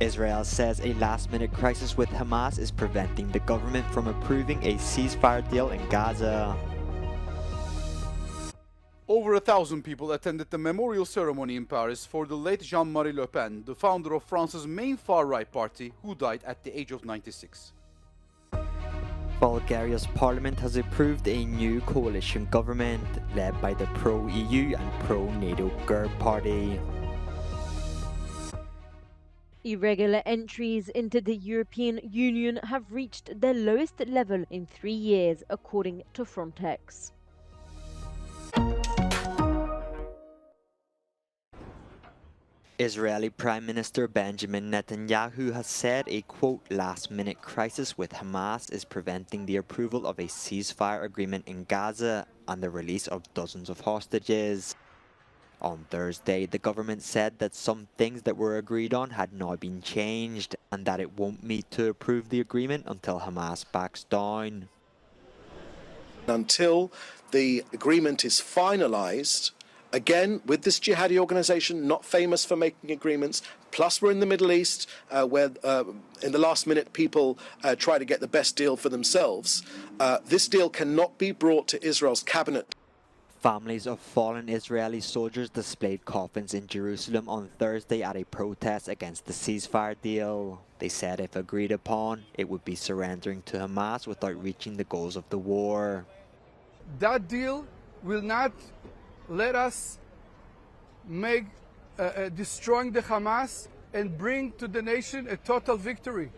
Israel says a last-minute crisis with Hamas is preventing the government from approving a ceasefire deal in Gaza. Over 1,000 people attended the memorial ceremony in Paris for the late JeanMarie Le Pen, the founder of France's main far-right party, who died at the age of 96. Bulgaria's parliament has approved a new coalition government led by the pro-EU and pro-NATO GERB party. Irregular entries into the European Union have reached their lowest level in 3 years, according to Frontex. Israeli Prime Minister Benjamin Netanyahu has said a quote last-minute crisis with Hamas is preventing the approval of a ceasefire agreement in Gaza and the release of dozens of hostages. On Thursday, the government said that some things that were agreed on had now been changed and that it won't meet to approve the agreement until Hamas backs down. Until the agreement is finalized, again, with this jihadi organization, not famous for making agreements, plus we're in the Middle East, where in the last minute people try to get the best deal for themselves. This deal cannot be brought to Israel's cabinet. Families of fallen Israeli soldiers displayed coffins in Jerusalem on Thursday at a protest against the ceasefire deal. They said if agreed upon, it would be surrendering to Hamas without reaching the goals of the war. That deal will not let us make destroying the Hamas and bring to the nation a total victory.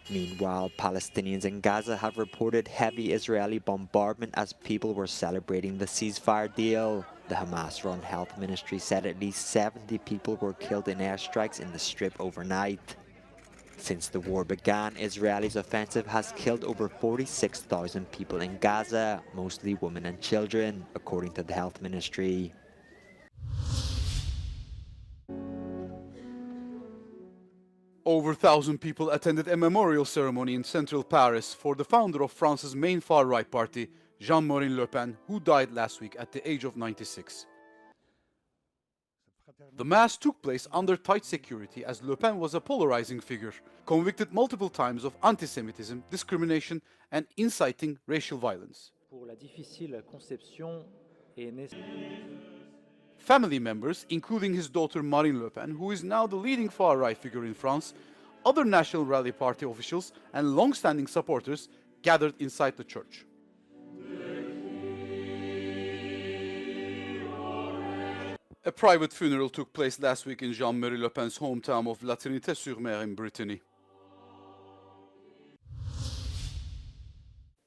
Meanwhile, Palestinians in Gaza have reported heavy Israeli bombardment as people were celebrating the ceasefire deal. The Hamas-run health ministry said at least 70 people were killed in airstrikes in the Strip overnight. Since the war began, Israel's offensive has killed over 46,000 people in Gaza, mostly women and children, according to the health ministry. Over 1,000 people attended a memorial ceremony in central Paris for the founder of France's main far-right party, JeanMarie Le Pen, who died last week at the age of 96. The mass took place under tight security as Le Pen was a polarizing figure, convicted multiple times of anti-Semitism, discrimination, and inciting racial violence. Family members, including his daughter Marine Le Pen, who is now the leading far-right figure in France, other National Rally Party officials and long-standing supporters gathered inside the church. A private funeral took place last week in JeanMarie Le Pen's hometown of La Trinité-sur-Mer in Brittany.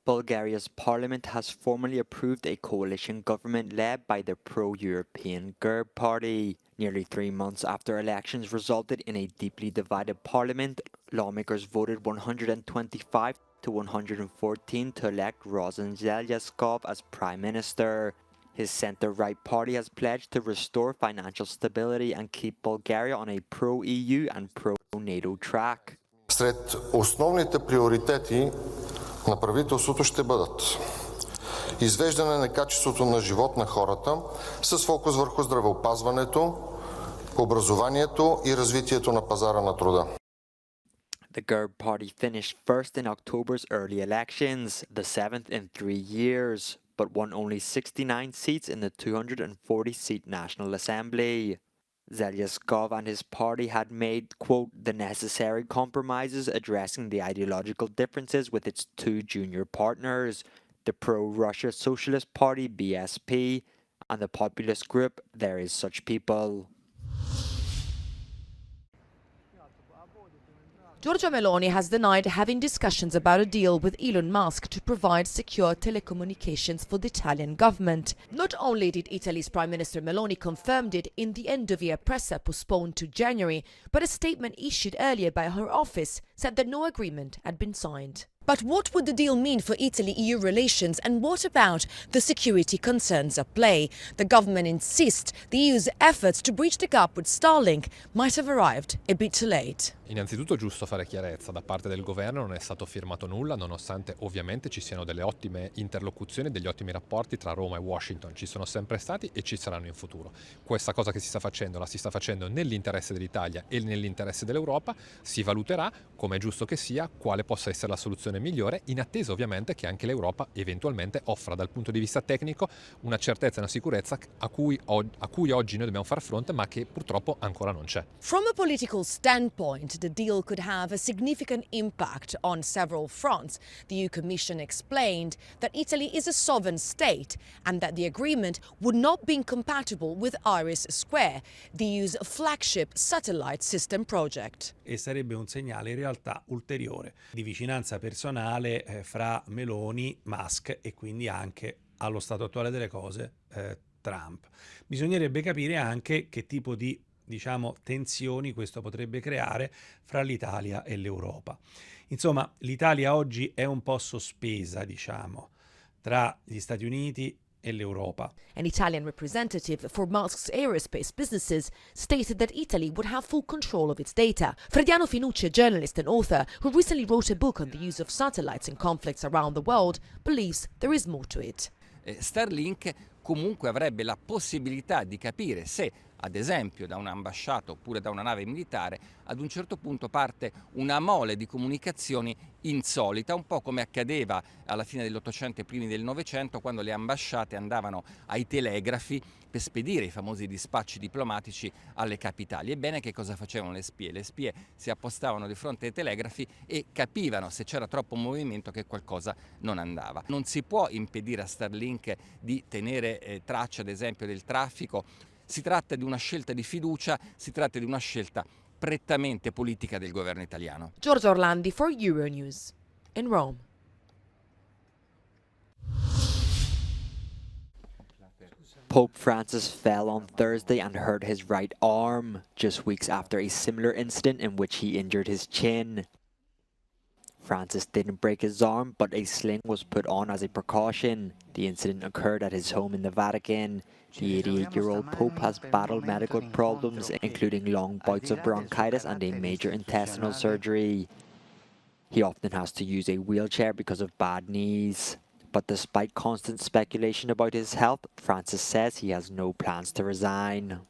Bulgaria's parliament has formally approved a coalition government led by the pro-European GERB party. Nearly 3 months after elections resulted in a deeply divided parliament, lawmakers voted 125 to 114 to elect Rosen Zelyaskov as prime minister. His centre-right party has pledged to restore financial stability and keep Bulgaria on a pro-EU and pro-NATO track. Сред основните приоритети на правителството ще бъдат извеждане на качеството на живот на хората с фокус върху здравеопазването, образованието и развитието на пазара на труда. The GERB party finished first in October's early elections, the 7th in 3 years, but won only 69 seats in the 240-seat National Assembly. Zelyaskov and his party had made, quote, the necessary compromises addressing the ideological differences with its two junior partners, the pro-Russia Socialist Party BSP and the populist group There Is Such People. Giorgia Meloni has denied having discussions about a deal with Elon Musk to provide secure telecommunications for the Italian government. Not only did Italy's Prime Minister Meloni confirm it in the end-of-year presser postponed to January, but a statement issued earlier by her office said that no agreement had been signed. But what would the deal mean for Italy-EU relations, and what about the security concerns at play? The government insists the EU's efforts to bridge the gap with Starlink might have arrived a bit too late. Innanzitutto è giusto fare chiarezza, da parte del governo non è stato firmato nulla, nonostante ovviamente ci siano delle ottime interlocuzioni, degli ottimi rapporti tra Roma e Washington, ci sono sempre stati e ci saranno in futuro. Questa cosa che si sta facendo la si sta facendo nell'interesse dell'Italia e nell'interesse dell'Europa, si valuterà, come è giusto che sia, quale possa essere la soluzione migliore, in attesa ovviamente che anche l'Europa eventualmente offra dal punto di vista tecnico una certezza e una sicurezza a cui oggi noi dobbiamo far fronte, ma che purtroppo ancora non c'è. From a political standpoint, the deal could have a significant impact on several fronts. The EU Commission explained that Italy is a sovereign state and that the agreement would not be incompatible with IRIS², the EU's flagship satellite system project. E sarebbe un segnale in realtà ulteriore di vicinanza personale fra Meloni, Musk e quindi anche, allo stato attuale delle cose, Trump. Bisognerebbe capire anche che tipo di tensioni questo potrebbe creare fra l'Italia e l'Europa. Insomma, l'Italia oggi è un po' sospesa, tra gli Stati Uniti e l'Europa. An Italian representative for Musk's aerospace businesses stated that Italy would have full control of its data. Frediano Finucci, a journalist and author who recently wrote a book on the use of satellites in conflicts around the world, believes there is more to it. Starlink comunque avrebbe la possibilità di capire se, ad esempio, da un'ambasciata oppure da una nave militare, ad un certo punto parte una mole di comunicazioni insolita, un po' come accadeva alla fine dell'Ottocento e primi del Novecento, quando le ambasciate andavano ai telegrafi per spedire i famosi dispacci diplomatici alle capitali. Ebbene, che cosa facevano le spie? Le spie si appostavano di fronte ai telegrafi e capivano, se c'era troppo movimento, che qualcosa non andava. Non si può impedire a Starlink di tenere traccia, ad esempio, del traffico. Si tratta di una scelta di fiducia, si tratta di una scelta prettamente politica del governo italiano. Giorgio Orlandi for Euronews in Rome. Pope Francis fell on Thursday and hurt his right arm, just weeks after a similar incident in which he injured his chin. Francis didn't break his arm, but a sling was put on as a precaution. The incident occurred at his home in the Vatican. The 88-year-old Pope has battled medical problems, including long bouts of bronchitis and a major intestinal surgery. He often has to use a wheelchair because of bad knees. But despite constant speculation about his health, Francis says he has no plans to resign.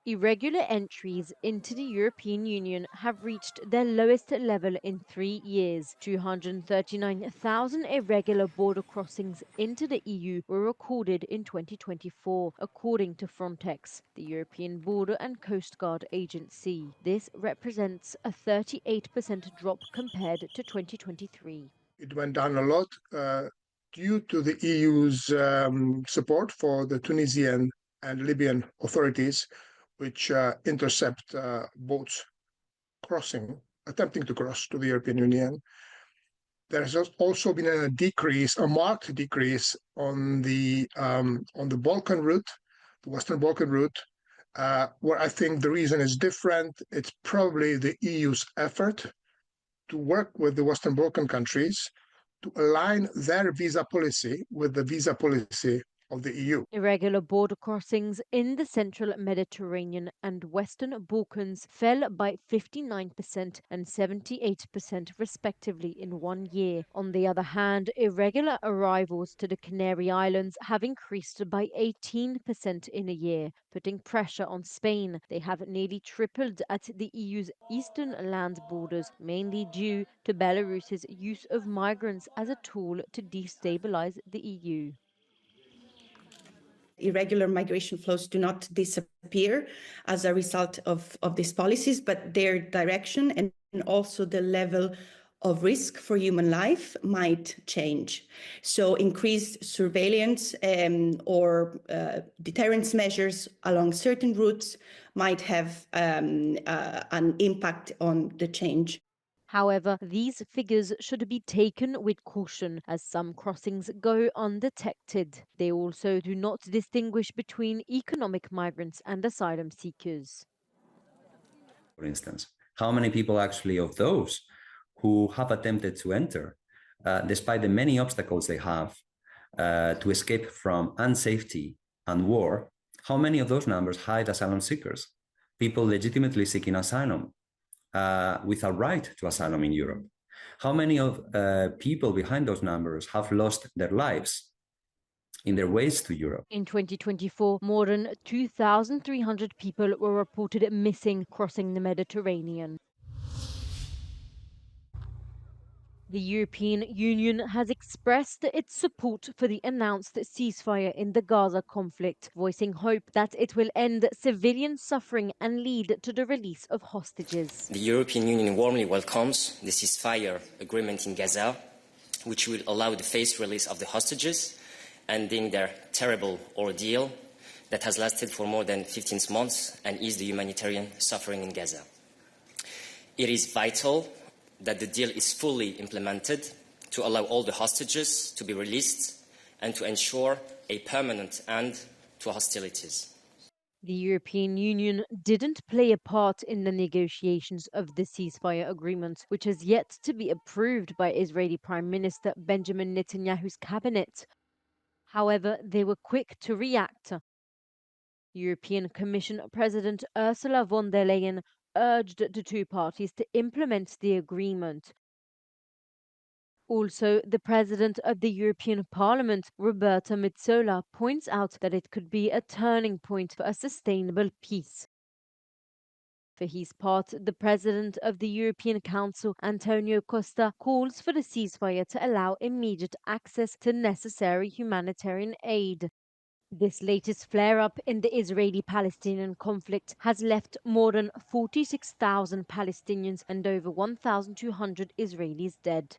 Irregular entries into the European Union have reached their lowest level in 3 years. 239,000 irregular border crossings into the EU were recorded in 2024, according to Frontex, the European Border and Coast Guard Agency. This represents a 38% drop compared to 2023. It went down a lot due to the EU's support for the Tunisian and Libyan authorities, which intercept boats attempting to cross to the European Union. There has also been a marked decrease on the Balkan route, the Western Balkan route, where I think the reason is different. It's probably the EU's effort to work with the Western Balkan countries to align their visa policy with the visa policy of the EU. Irregular border crossings in the central Mediterranean and Western Balkans fell by 59% and 78% respectively in 1 year. On the other hand, irregular arrivals to the Canary Islands have increased by 18% in a year, putting pressure on Spain. They have nearly tripled at the EU's eastern land borders, mainly due to Belarus's use of migrants as a tool to destabilize the EU. Irregular migration flows do not disappear as a result of these policies, but their direction and also the level of risk for human life might change. So increased surveillance or deterrence measures along certain routes might have an impact on the change. However, these figures should be taken with caution, as some crossings go undetected. They also do not distinguish between economic migrants and asylum seekers. For instance, how many people actually of those who have attempted to enter, despite the many obstacles they have to escape from unsafety and war, how many of those numbers hide asylum seekers, people legitimately seeking asylum with a right to asylum in Europe? How many of people behind those numbers have lost their lives in their ways to Europe? In 2024, more than 2,300 people were reported missing crossing the Mediterranean. The European Union has expressed its support for the announced ceasefire in the Gaza conflict, voicing hope that it will end civilian suffering and lead to the release of hostages. The European Union warmly welcomes the ceasefire agreement in Gaza, which will allow the phased release of the hostages, ending their terrible ordeal that has lasted for more than 15 months and ease the humanitarian suffering in Gaza. It is vital that the deal is fully implemented to allow all the hostages to be released and to ensure a permanent end to hostilities. The European Union didn't play a part in the negotiations of the ceasefire agreement, which has yet to be approved by Israeli Prime Minister Benjamin Netanyahu's cabinet. However, they were quick to react. European Commission President Ursula von der Leyen urged the two parties to implement the agreement. Also, the President of the European Parliament, Roberta Metsola, points out that it could be a turning point for a sustainable peace. For his part, the President of the European Council, Antonio Costa, calls for the ceasefire to allow immediate access to necessary humanitarian aid. This latest flare-up in the Israeli-Palestinian conflict has left more than 46,000 Palestinians and over 1,200 Israelis dead.